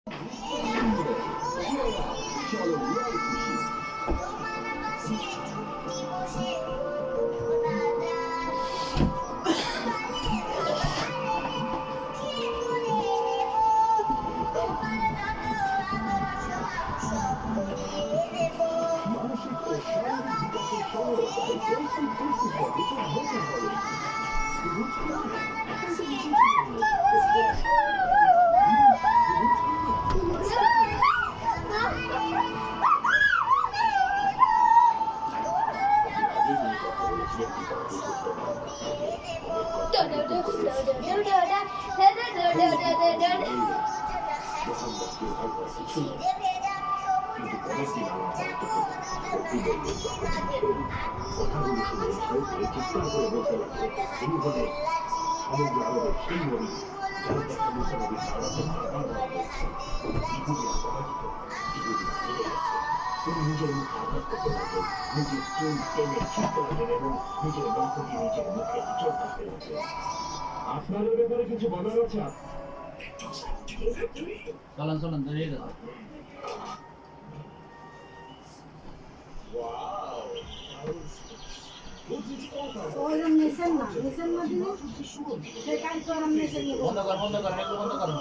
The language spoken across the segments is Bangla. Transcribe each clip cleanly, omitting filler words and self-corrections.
মানসিক ও শারীরিক বিকাশের সহায়তায় পরিশ্রম করতে হবে তো হতে হবে। কিন্তু পরের দিন আমার বাড়িতে কথাগুলো শুনে ভয় পেয়ে চিৎকার করে বলতে লাগলো, ইনি হলেন সমগ্র আরবের সেই নবী যার কথা মুসা নবী তাওরাতে বারবার বলেছেন। ইহুদিরা পরাজিত, ইহুদিরা হেরে গেছে। তিনি নিজের মুখে আঘাত করতে লাগলেন, নিজের চুল টেনে ছিঁড়তে লাগলেন এবং নিজের নখ দিয়ে নিজের মুখে আঁচড় কাটতে লাগলেন। আপনাদের ব্যাপারে কিছু বলার আছে? চলেন চলেন দাঁড়িয়ে যান। বন্ধ কর এগুলো বন্ধ করো।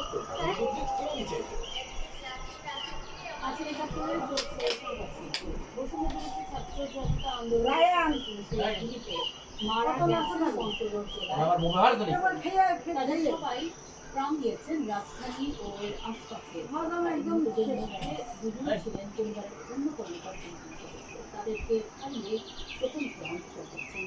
আবার মোবাইল করি প্রাণ দিয়েছেন রাজধানী ও এর আশপাশে দুজন ছিলেন পরিবারের অন্যতম কয়েকজন সদস্য। তাদেরকে হারিয়ে স্বতন্ত্র অন্তর করছেন।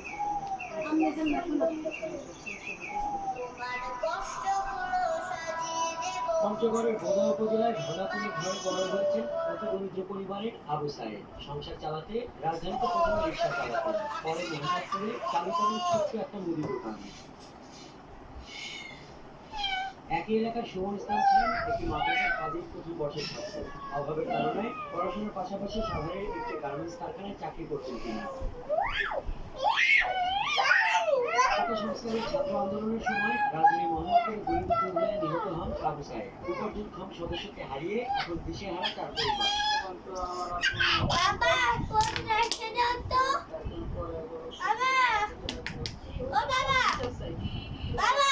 পঞ্চগড়ের বোদা উপজেলার ঢাকাপুলি গ্রামে বড় হয়েছেন অতি দরিদ্র পরিবারের আবু সায়েদ। সংসার চালাতে রাজধানীতে প্রথমে রিক্সা চালাতেন, পরে মোহাম্মদপুরে চালু করেন ছোট্ট একটা মুদি দোকান। একই এলাকার সুমন ইসলাম ছিলেন একটি মাদ্রাসার কাজের প্রথম বর্ষের ছাত্র। অভাবের কারণে পড়াশোনার পাশাপাশি শহরের একটি গার্মেন্টস কারখানায় চাকরি করতেন তিনি। সংস্কারের ছাত্র আন্দোলনের সময় রাজধানী মোহাম্মদপুরে গুলিবিদ্ধ হয়ে নিহত হন আবু সায়েদ। উপার্জনক্ষম সদস্যকে হারিয়ে এখন দিশেহারা তার পরিবার। বাবা